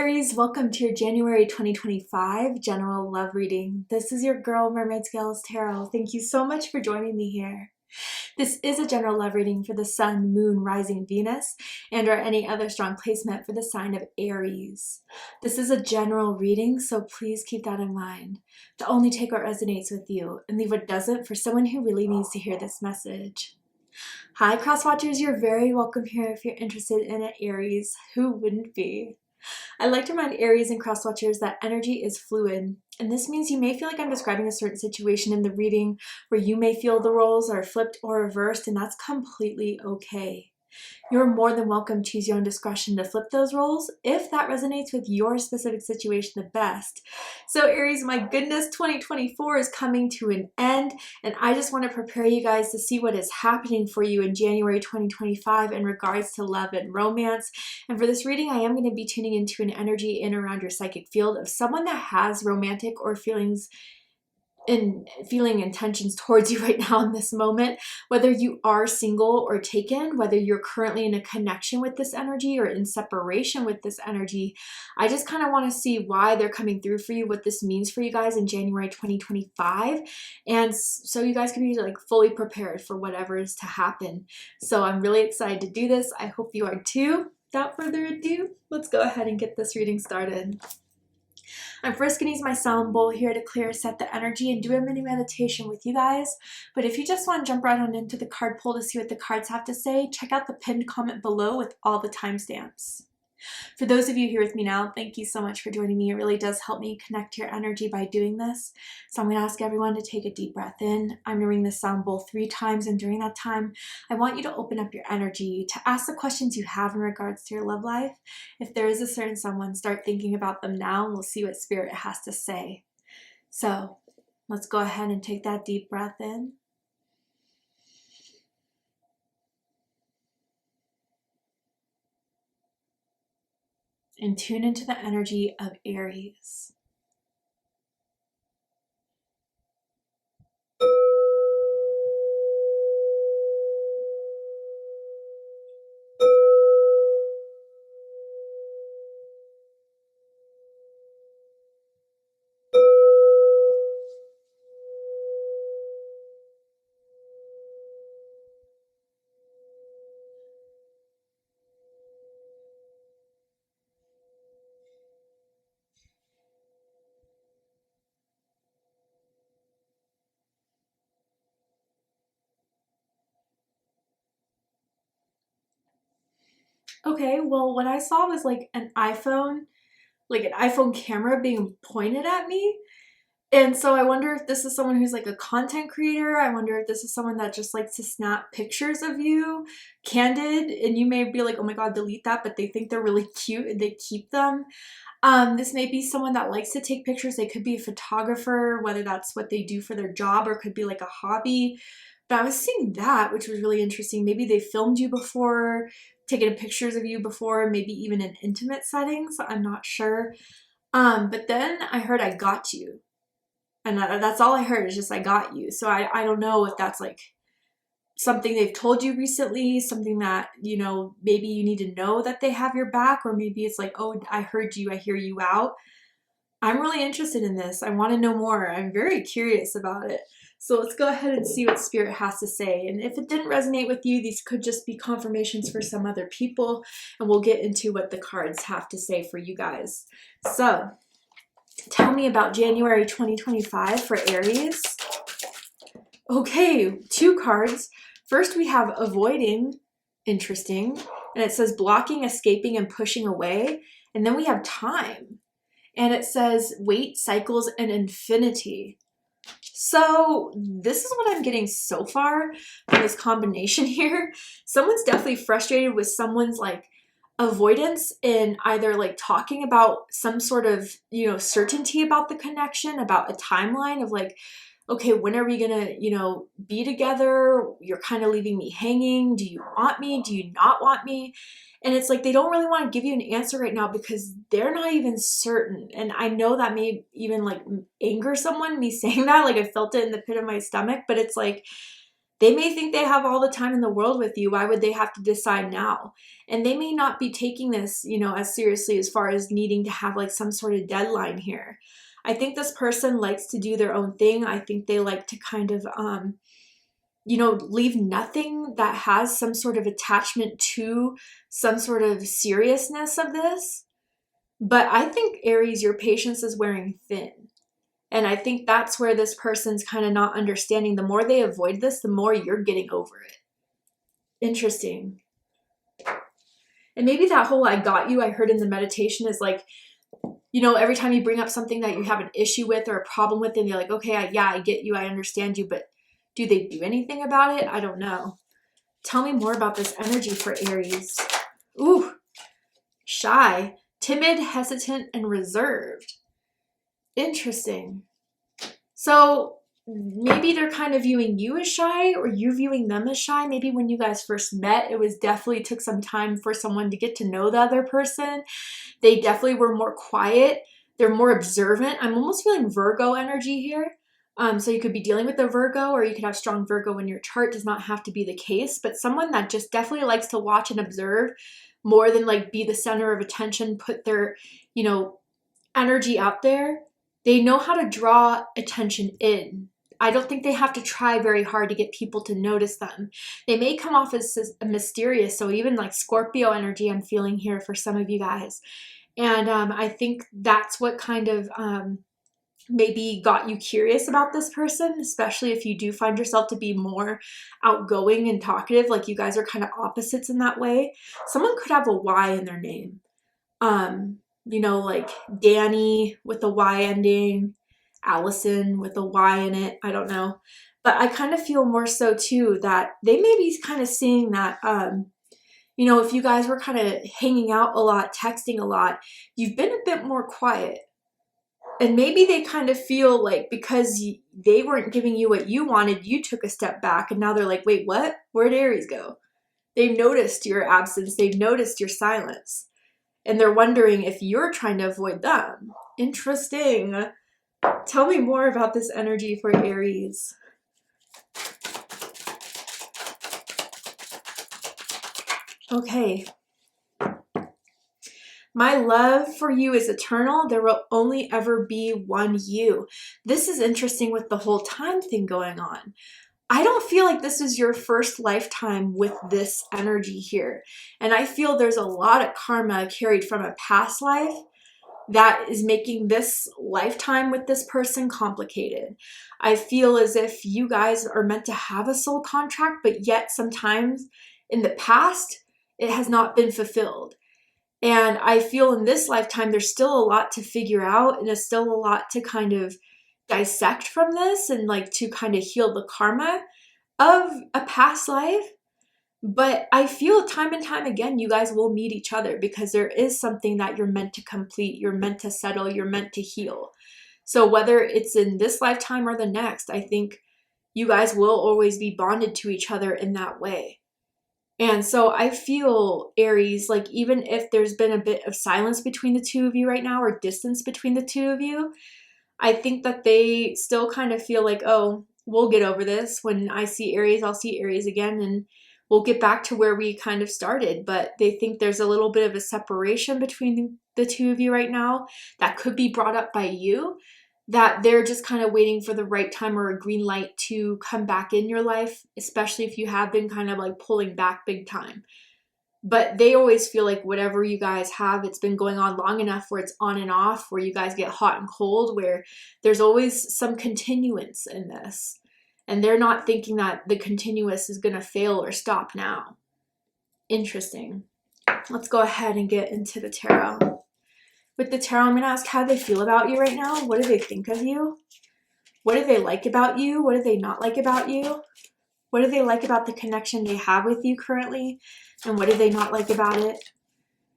Aries, welcome to your January 2025 general love reading. This is your girl, Mermaid Scales Tarot. Thank you so much for joining me here. This is a general love reading for the Sun, Moon, Rising Venus, and or any other strong placement for the sign of Aries. This is a general reading, so please keep that in mind. To only take what resonates with you and leave what doesn't for someone who really needs to hear this message. Hi, cross watchers, you're very welcome here if you're interested in an Aries. Who wouldn't be? I like to remind Aries and cross watchers that energy is fluid, and this means you may feel like I'm describing a certain situation in the reading where you may feel the roles are flipped or reversed, and that's completely okay. You're more than welcome to use your own discretion to flip those roles if that resonates with your specific situation the best. So Aries, my goodness, 2024 is coming to an end, and I just want to prepare you guys to see what is happening for you in January 2025 in regards to love and romance. And for this reading, I am going to be tuning into an energy in around your psychic field of someone that has romantic or feeling intentions towards you right now in this moment, whether you are single or taken, whether you're currently in a connection with this energy or in separation with this energy. I just kind of want to see why they're coming through for you, what this means for you guys in January 2025, and so you guys can be like fully prepared for whatever is to happen. So I'm really excited to do this. I hope you are too. Without further ado, let's go ahead and get this reading started. I'm first going to use my sound bowl here to clear, set the energy, and do a mini meditation with you guys. But if you just want to jump right on into the card pull to see what the cards have to say, check out the pinned comment below with all the timestamps. For those of you here with me now, thank you so much for joining me. It really does help me connect to your energy by doing this. So I'm going to ask everyone to take a deep breath in. I'm going to ring the sound bowl 3 times, and during that time, I want you to open up your energy to ask the questions you have in regards to your love life. If there is a certain someone, start thinking about them now, and we'll see what Spirit has to say. So let's go ahead and take that deep breath in. And tune into the energy of Aries. Okay, well, what I saw was like an iPhone camera being pointed at me. And so I wonder if this is someone who's like a content creator. I wonder if this is someone that just likes to snap pictures of you, candid, and you may be like, oh my God, delete that, but they think they're really cute and they keep them. This may be someone that likes to take pictures. They could be a photographer, whether that's what they do for their job or could be like a hobby. But I was seeing that, which was really interesting. Maybe they filmed you before, taken pictures of you before, maybe even in intimate settings. I'm not sure. But then I heard I got you. And that's all I heard is just I got you. So I don't know if that's like something they've told you recently, something that, you know, maybe you need to know that they have your back, or maybe it's like, oh, I heard you, I hear you out. I'm really interested in this. I want to know more. I'm very curious about it. So let's go ahead and see what Spirit has to say. And if it didn't resonate with you, these could just be confirmations for some other people. And we'll get into what the cards have to say for you guys. So tell me about January 2025 for Aries. Okay, 2 cards. First we have avoiding, interesting. And it says blocking, escaping, and pushing away. And then we have time. And it says wait, cycles, and infinity. So this is what I'm getting so far from this combination here. Someone's definitely frustrated with someone's like avoidance in either like talking about some sort of, you know, certainty about the connection, about a timeline of like, okay, when are we gonna, you know, be together? You're kind of leaving me hanging. Do you want me? Do you not want me? And it's like they don't really want to give you an answer right now because they're not even certain. And I know that may even like anger someone, me saying that, like I felt it in the pit of my stomach, but it's like They may think they have all the time in the world with you. Why would they have to decide now? And they may not be taking this, you know, as seriously as far as needing to have like some sort of deadline here. I think this person likes to do their own thing. I think they like to kind of, you know, leave nothing that has some sort of attachment to some sort of seriousness of this. But I think, Aries, your patience is wearing thin. And I think that's where this person's kind of not understanding. The more they avoid this, the more you're getting over it. Interesting. And maybe that whole I got you I heard in the meditation is like, you know, every time you bring up something that you have an issue with or a problem with, and you're like, okay, yeah, I get you, I understand you, but do they do anything about it? I don't know. Tell me more about this energy for Aries. Ooh, shy, timid, hesitant, and reserved. Interesting. So maybe they're kind of viewing you as shy, or you viewing them as shy. Maybe when you guys first met, it was definitely took some time for someone to get to know the other person. They definitely were more quiet. They're more observant. I'm almost feeling Virgo energy here. So you could be dealing with a Virgo, or you could have strong Virgo in your chart. Does not have to be the case, but someone that just definitely likes to watch and observe more than like be the center of attention, put their, you know, energy out there. They know how to draw attention in. I don't think they have to try very hard to get people to notice them. They may come off as mysterious, so even like Scorpio energy I'm feeling here for some of you guys. And I think that's what kind of maybe got you curious about this person, especially if you do find yourself to be more outgoing and talkative, like you guys are kind of opposites in that way. Someone could have a Y in their name. You know, like Danny with a Y ending, Allison with a Y in it. I don't know. But I kind of feel more so too that they may be kind of seeing that, you know, if you guys were kind of hanging out a lot, texting a lot, you've been a bit more quiet. And maybe they kind of feel like because they weren't giving you what you wanted, you took a step back, and now they're like, wait, what? Where'd Aries go? They've noticed your absence. They've noticed your silence. And they're wondering if you're trying to avoid them. Interesting. Tell me more about this energy for Aries. Okay. My love for you is eternal. There will only ever be one you. This is interesting with the whole time thing going on. I don't feel like this is your first lifetime with this energy here. And I feel there's a lot of karma carried from a past life that is making this lifetime with this person complicated. I feel as if you guys are meant to have a soul contract, but yet sometimes in the past, it has not been fulfilled. And I feel in this lifetime, there's still a lot to figure out, and there's still a lot to kind of dissect from this and like to kind of heal the karma of a past life. But I feel time and time again, you guys will meet each other because there is something that you're meant to complete, you're meant to settle, you're meant to heal. So whether it's in this lifetime or the next, I think you guys will always be bonded to each other in that way. And so I feel, Aries, like even if there's been a bit of silence between the two of you right now, or distance between the two of you, I think that they still kind of feel like, oh, we'll get over this. When I see Aries, I'll see Aries again, and we'll get back to where we kind of started. But they think there's a little bit of a separation between the two of you right now that could be brought up by you, that they're just kind of waiting for the right time or a green light to come back in your life, especially if you have been kind of like pulling back big time. But they always feel like whatever you guys have, it's been going on long enough where it's on and off, where you guys get hot and cold, where there's always some continuance in this. And they're not thinking that the continuous is going to fail or stop now. Interesting. Let's go ahead and get into the tarot. With the tarot, I'm going to ask how they feel about you right now. What do they think of you? What do they like about you? What do they not like about you? What do they like about the connection they have with you currently? And what do they not like about it?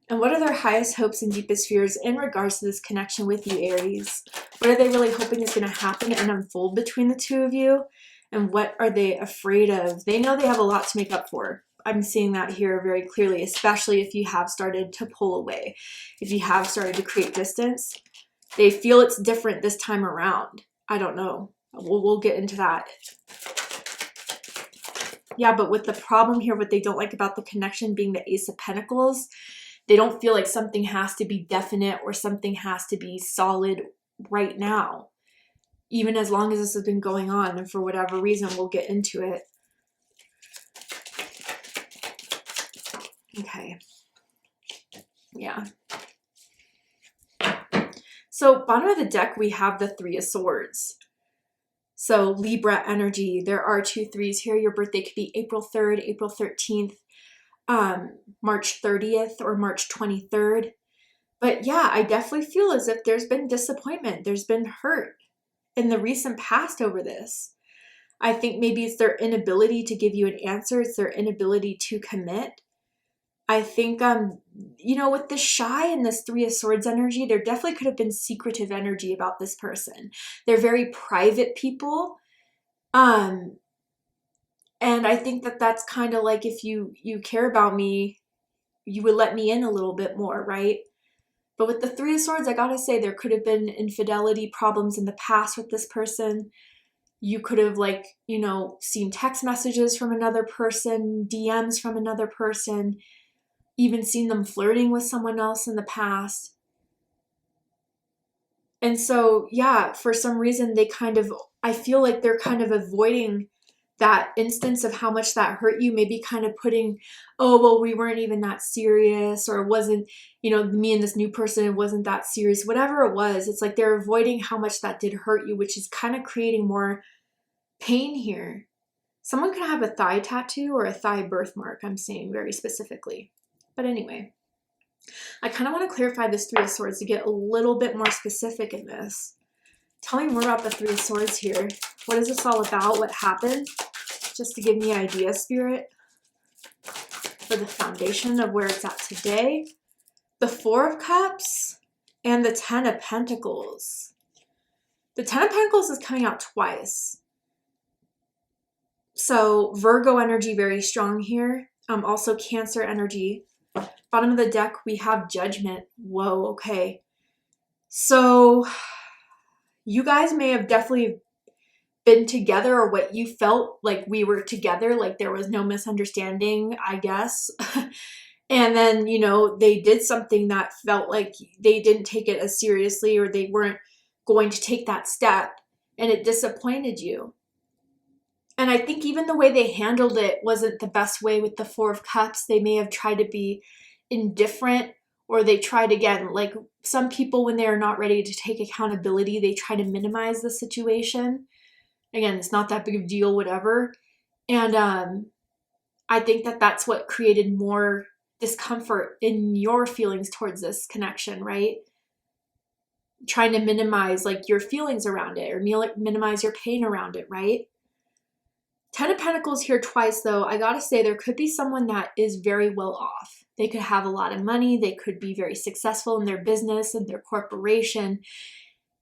And what are their highest hopes and deepest fears in regards to this connection with you, Aries? What are they really hoping is going to happen and unfold between the two of you? And what are they afraid of? They know they have a lot to make up for. I'm seeing that here very clearly, especially if you have started to pull away. If you have started to create distance, they feel it's different this time around. I don't know. We'll get into that. Yeah, but with the problem here, what they don't like about the connection being the Ace of Pentacles, they don't feel like something has to be definite or something has to be solid right now. Even as long as this has been going on, and for whatever reason, we'll get into it. Okay. Yeah. So bottom of the deck, we have the Three of Swords. So Libra energy, there are 2 3s here. Your birthday could be April 3rd, April 13th, March 30th, or March 23rd. But yeah, I definitely feel as if there's been disappointment. There's been hurt in the recent past over this. I think maybe it's their inability to give you an answer. It's their inability to commit. I think, you know, with this shy and this Three of Swords energy, there definitely could have been secretive energy about this person. They're very private people. And I think that that's kind of like, if you care about me, you would let me in a little bit more, right? But with the Three of Swords, I gotta say, there could have been infidelity problems in the past with this person. You could have, like, you know, seen text messages from another person, DMs from another person, even seen them flirting with someone else in the past. And so, yeah, for some reason, they kind of, I feel like they're kind of avoiding that instance of how much that hurt you, maybe kind of putting, oh, well, we weren't even that serious, or it wasn't, you know, me and this new person, it wasn't that serious, whatever it was. It's like they're avoiding how much that did hurt you, which is kind of creating more pain here. Someone could have a thigh tattoo or a thigh birthmark, I'm saying very specifically. But anyway, I kind of want to clarify this Three of Swords to get a little bit more specific in this. Tell me more about the Three of Swords here. What is this all about? What happened? Just to give me an idea, Spirit, for the foundation of where it's at today. The Four of Cups and the Ten of Pentacles. The Ten of Pentacles is coming out twice. So Virgo energy very strong here. Also Cancer energy. Bottom of the deck, we have Judgment. Whoa, okay. So you guys may have definitely been together, or what you felt like we were together, like there was no misunderstanding, I guess. And then, you know, they did something that felt like they didn't take it as seriously, or they weren't going to take that step, and it disappointed you. And I think even the way they handled it wasn't the best way with the Four of Cups. They may have tried to be indifferent, or they tried, again, like some people, when they are not ready to take accountability, they try to minimize the situation. Again, it's not that big of a deal, whatever. And I think that that's what created more discomfort in your feelings towards this connection, right? Trying to minimize like your feelings around it, or minimize your pain around it, right? Ten of Pentacles here twice, though. I gotta say, there could be someone that is very well off. They could have a lot of money. They could be very successful in their business and their corporation.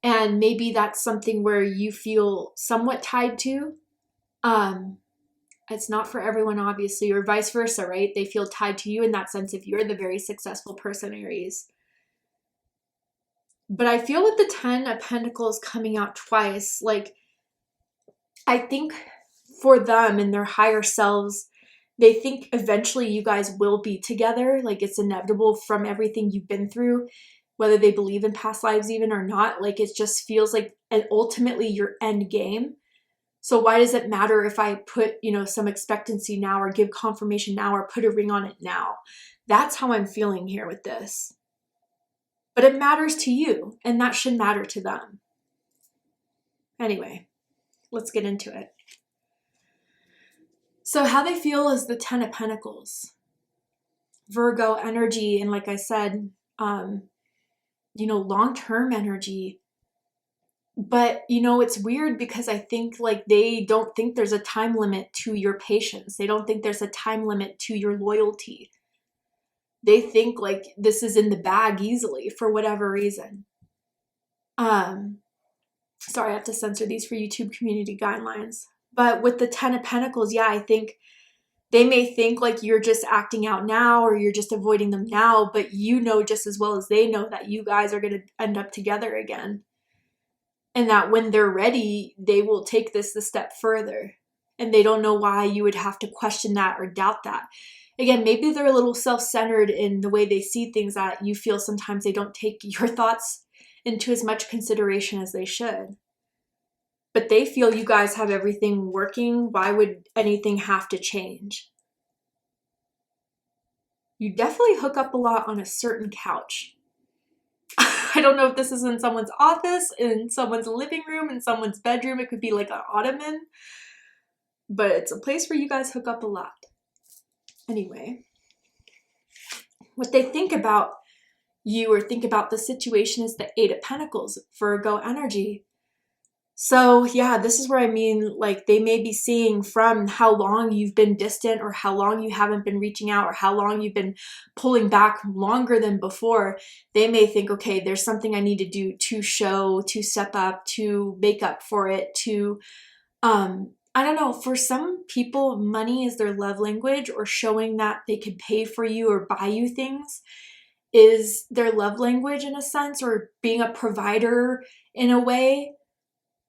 And maybe that's something where you feel somewhat tied to. It's not for everyone, obviously, or vice versa, right? They feel tied to you in that sense if you're the very successful person, Aries. But I feel with the Ten of Pentacles coming out twice, like, I think for them and their higher selves, they think eventually you guys will be together. Like, it's inevitable from everything you've been through, whether they believe in past lives even or not. Like, it just feels like ultimately your end game. So why does it matter if I put, you know, some expectancy now, or give confirmation now, or put a ring on it now? That's how I'm feeling here with this. But it matters to you, and that should matter to them. Anyway, let's get into it. So how they feel is the Ten of Pentacles. Virgo energy, and like I said, you know, long-term energy. But, you know, it's weird because I think like they don't think there's a time limit to your patience. They don't think there's a time limit to your loyalty. They think like this is in the bag easily for whatever reason. Sorry, I have to censor these for YouTube community guidelines. But with the Ten of Pentacles, yeah, I think they may think like you're just acting out now, or you're just avoiding them now, but you know just as well as they know that you guys are going to end up together again. And that when they're ready, they will take this a step further. and they don't know why you would have to question that or doubt that. Again, maybe they're a little self-centered in the way they see things, that you feel sometimes they don't take your thoughts into as much consideration as they should. But they feel you guys have everything working. Why would anything have to change? You definitely hook up a lot on a certain couch. I don't know if this is in someone's office, in someone's living room, in someone's bedroom. It could be like an ottoman, but it's a place where you guys hook up a lot. Anyway, what they think about you or think about the situation is the Eight of Pentacles, Virgo energy. So yeah, this is where I mean, like, they may be seeing from how long you've been distant, or how long you haven't been reaching out, or how long you've been pulling back longer than before. They may think, okay, there's something I need to do to show, to step up, to make up for it, to, I don't know, for some people, money is their love language, or showing that they can pay for you or buy you things is their love language in a sense, or being a provider in a way.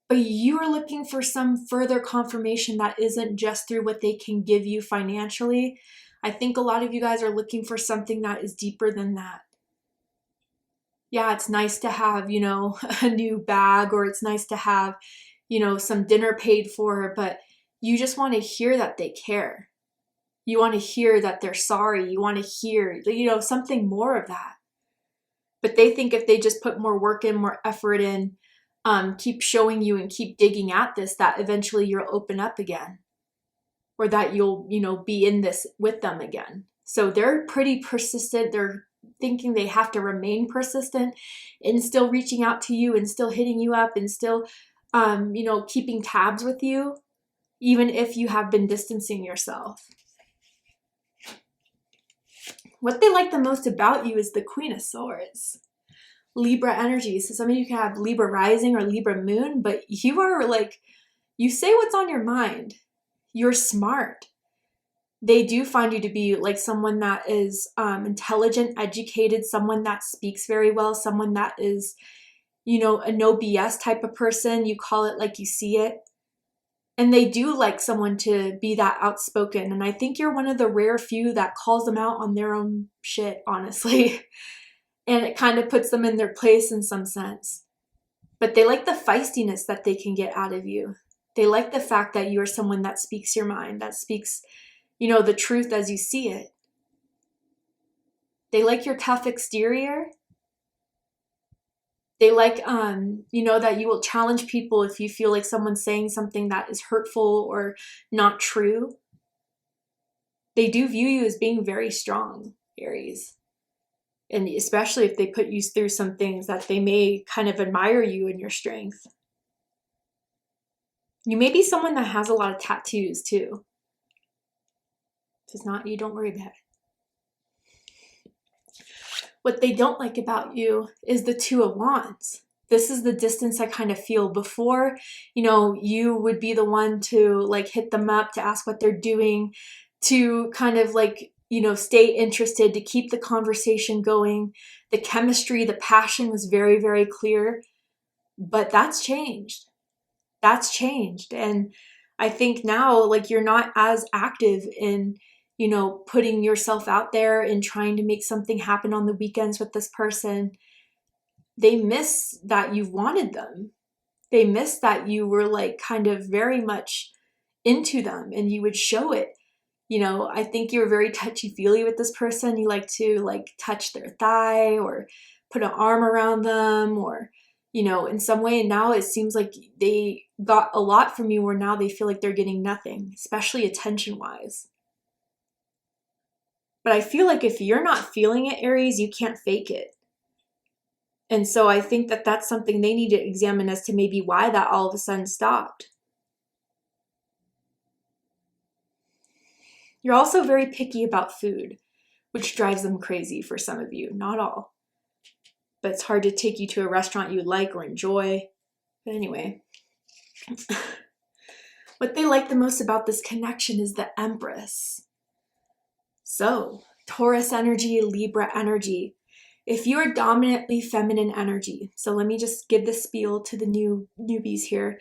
But you are looking for some further confirmation that isn't just through what they can give you financially. I think a lot of you guys are looking for something that is deeper than that. Yeah, it's nice to have, you know, a new bag, or it's nice to have, you know, some dinner paid for, but you just want to hear that they care. You want to hear that they're sorry. You want to hear, you know, something more of that. But they think if they just put more work in, more effort in, keep showing you and keep digging at this, that eventually you'll open up again, or that you'll, you know, be in this with them again. So they're pretty persistent. They're thinking they have to remain persistent and still reaching out to you and still hitting you up and still, you know, keeping tabs with you, even if you have been distancing yourself. What they like the most about you is the Queen of Swords. Libra energy. So some of you can have Libra rising or Libra moon, but you are like, you say what's on your mind. You're smart. They do find you to be like someone that is intelligent, educated, someone that speaks very well, someone that is, you know, a no BS type of person. You call it like you see it. And they do like someone to be that outspoken. And I think you're one of the rare few that calls them out on their own shit, honestly. And it kind of puts them in their place in some sense. But they like the feistiness that they can get out of you. They like the fact that you are someone that speaks your mind, that speaks, you know, the truth as you see it. They like your tough exterior. They like, you know, that you will challenge people if you feel like someone's saying something that is hurtful or not true. They do view you as being very strong, Aries. And especially if they put you through some things, that they may kind of admire you and your strength. You may be someone that has a lot of tattoos too. If it's not you, don't worry about it. What they don't like about you is the Two of Wands. This is the distance I kind of feel. Before, you know, you would be the one to like hit them up, to ask what they're doing, to kind of like, you know, stay interested, to keep the conversation going. The chemistry, the passion was very, very clear. But that's changed. That's changed. And I think now, like, you're not as active in, you know, putting yourself out there and trying to make something happen on the weekends with this person. They miss that you wanted them. They miss that you were like kind of very much into them and you would show it. You know, I think you're very touchy-feely with this person. You like to like touch their thigh or put an arm around them, or, you know, in some way. And now it seems like they got a lot from you, where now they feel like they're getting nothing, especially attention-wise. But I feel like if you're not feeling it, Aries, you can't fake it. And so I think that that's something they need to examine as to maybe why that all of a sudden stopped. You're also very picky about food, which drives them crazy for some of you, not all. But it's hard to take you to a restaurant you like or enjoy. But anyway, what they like the most about this connection is the Empress. So, Taurus energy, Libra energy. If you are dominantly feminine energy, so let me just give the spiel to the newbies here.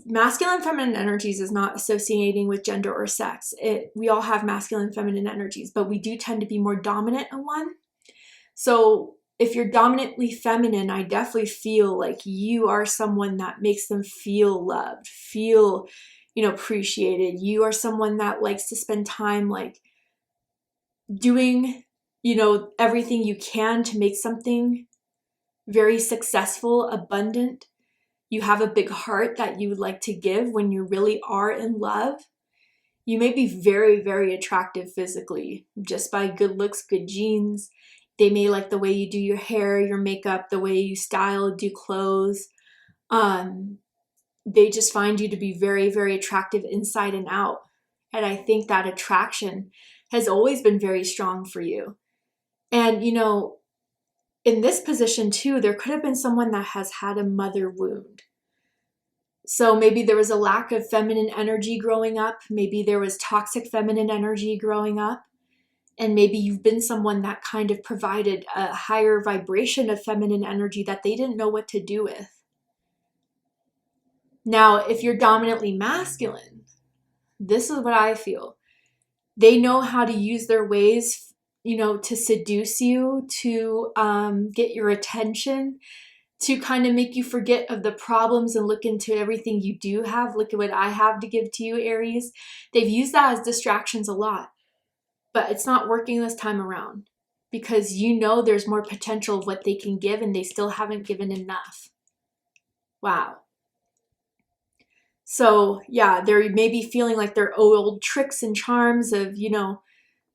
masculine feminine energies is not associating with gender or sex. We all have masculine feminine energies, but we do tend to be more dominant in one. So if you're dominantly feminine, I definitely feel like you are someone that makes them feel loved, feel, appreciated. You are someone that likes to spend time like doing, everything you can to make something very successful, abundant. You have a big heart that you would like to give when you really are in love. You may be very, very attractive physically, just by good looks, good genes. They may like the way you do your hair, your makeup, the way you style, do clothes. They just find you to be very, very attractive inside and out. And I think that attraction has always been very strong for you. And, in this position too, there could have been someone that has had a mother wound. So maybe there was a lack of feminine energy growing up. Maybe there was toxic feminine energy growing up. And maybe you've been someone that kind of provided a higher vibration of feminine energy that they didn't know what to do with. Now, if you're dominantly masculine, this is what I feel. They know how to use their ways, to seduce you, to get your attention, to kind of make you forget of the problems and look into everything you do have. Look at what I have to give to you, Aries. They've used that as distractions a lot, but it's not working this time around because there's more potential of what they can give and they still haven't given enough. Wow. So yeah, they're maybe feeling like their old tricks and charms of,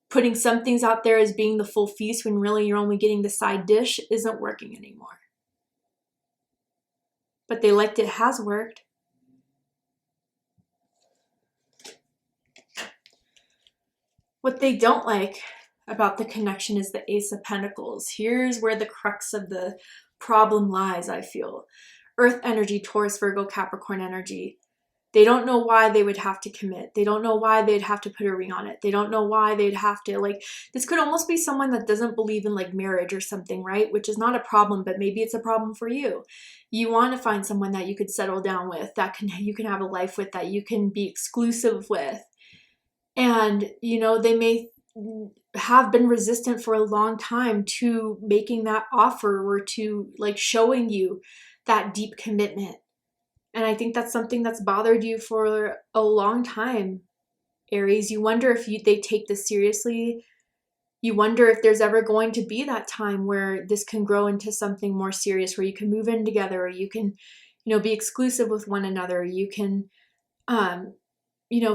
putting some things out there as being the full feast when really you're only getting the side dish isn't working anymore. But they liked it has worked. What they don't like about the connection is the Ace of Pentacles. Here's where the crux of the problem lies, I feel. Earth energy, Taurus, Virgo, Capricorn energy. They don't know why they would have to commit. They don't know why they'd have to put a ring on it. They don't know why they'd have to, this could almost be someone that doesn't believe in marriage or something, right? Which is not a problem, but maybe it's a problem for you. You want to find someone that you could settle down with, you can have a life with, that you can be exclusive with. And, they may have been resistant for a long time to making that offer or to showing you that deep commitment. And I think that's something that's bothered you for a long time, Aries. You wonder if they take this seriously. You wonder if there's ever going to be that time where this can grow into something more serious, where you can move in together, or you can, be exclusive with one another. You can,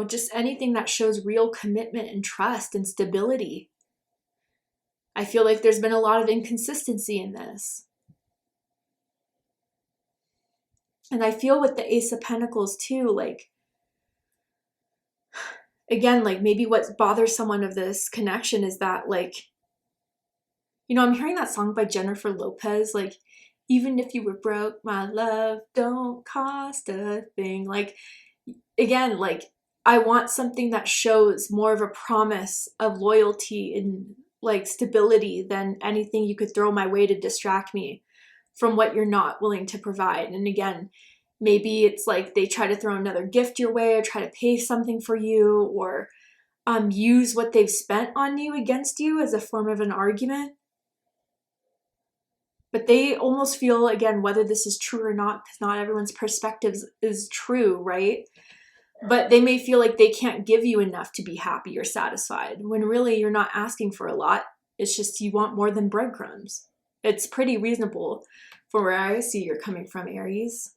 just anything that shows real commitment and trust and stability. I feel like there's been a lot of inconsistency in this. And I feel with the Ace of Pentacles too, again, maybe what bothers someone of this connection is that I'm hearing that song by Jennifer Lopez, even if you were broke, my love don't cost a thing. Again, I want something that shows more of a promise of loyalty and stability than anything you could throw my way to distract me from what you're not willing to provide. And again, maybe it's they try to throw another gift your way or try to pay something for you or use what they've spent on you against you as a form of an argument. But they almost feel, again, whether this is true or not, because not everyone's perspective is true, right? But they may feel like they can't give you enough to be happy or satisfied, when really you're not asking for a lot. It's just you want more than breadcrumbs. It's pretty reasonable for where I see you're coming from, Aries.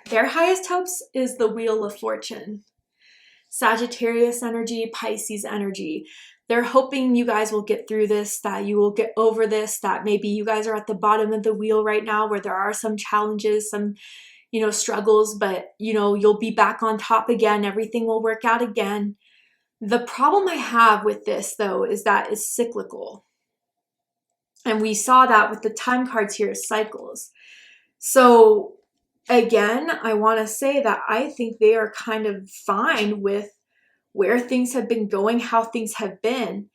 Their highest hopes is the Wheel of Fortune. Sagittarius energy, Pisces energy. They're hoping you guys will get through this, that you will get over this, that maybe you guys are at the bottom of the wheel right now where there are some challenges, some, struggles, but, you'll be back on top again. Everything will work out again. The problem I have with this, though, is that it's cyclical. And we saw that with the time cards here, cycles. So again, I want to say that I think they are kind of fine with where things have been going, how things have been,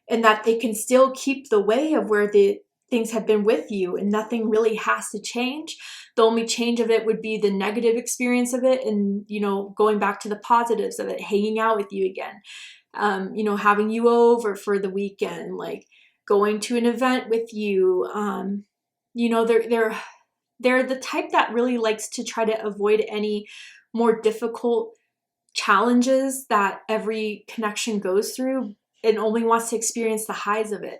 and that they can still keep the way of where things have been with you and nothing really has to change. The only change of it would be the negative experience of it and, you know, going back to the positives of it, hanging out with you again, you know, having you over for the weekend, like going to an event with you. You know, they're the type that really likes to try to avoid any more difficult challenges that every connection goes through and only wants to experience the highs of it.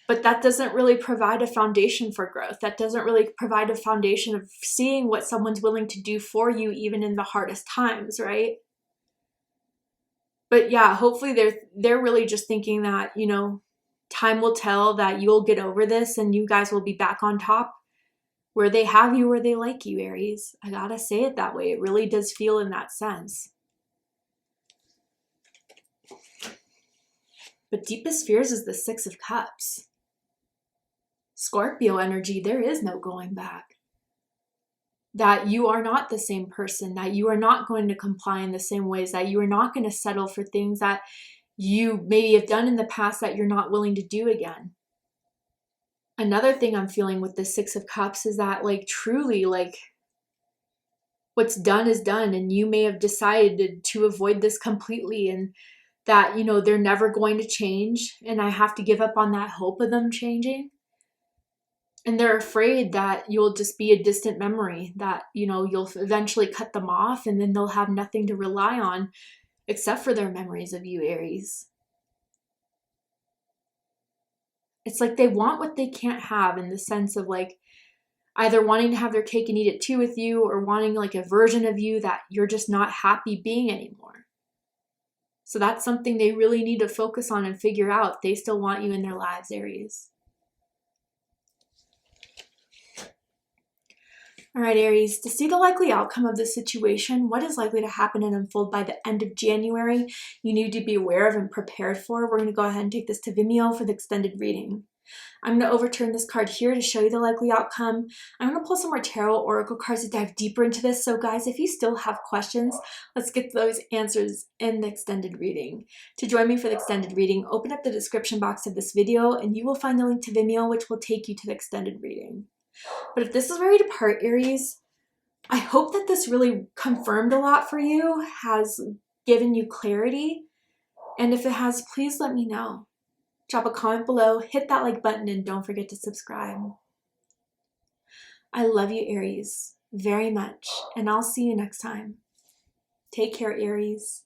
But that doesn't really provide a foundation for growth. That doesn't really provide a foundation of seeing what someone's willing to do for you, even in the hardest times, right? But yeah, hopefully they're really just thinking that, you know, time will tell, that you'll get over this and you guys will be back on top where they have you, where they like you, Aries. I gotta say it that way. It really does feel in that sense. But deepest fears is the Six of Cups. Scorpio energy, there is no going back. That you are not the same person, that you are not going to comply in the same ways, that you are not going to settle for things that you maybe have done in the past that you're not willing to do again. Another thing I'm feeling with the Six of Cups is that, like, truly, like, what's done is done, and you may have decided to avoid this completely, and that, you know, they're never going to change, and I have to give up on that hope of them changing. And they're afraid that you'll just be a distant memory, that, you know, you'll eventually cut them off and then they'll have nothing to rely on except for their memories of you, Aries. It's like they want what they can't have, in the sense of, like, either wanting to have their cake and eat it too with you, or wanting like a version of you that you're just not happy being anymore. So that's something they really need to focus on and figure out. They still want you in their lives, Aries. All right, Aries, to see the likely outcome of this situation, what is likely to happen and unfold by the end of January, you need to be aware of and prepared for. We're going to go ahead and take this to Vimeo for the extended reading. I'm going to overturn this card here to show you the likely outcome. I'm going to pull some more tarot oracle cards to dive deeper into this. So guys, if you still have questions, let's get those answers in the extended reading. To join me for the extended reading, open up the description box of this video and you will find the link to Vimeo, which will take you to the extended reading. But if this is where we depart, Aries, I hope that this really confirmed a lot for you, has given you clarity. And if it has, please let me know. Drop a comment below, hit that like button, and don't forget to subscribe. I love you, Aries, very much, and I'll see you next time. Take care, Aries.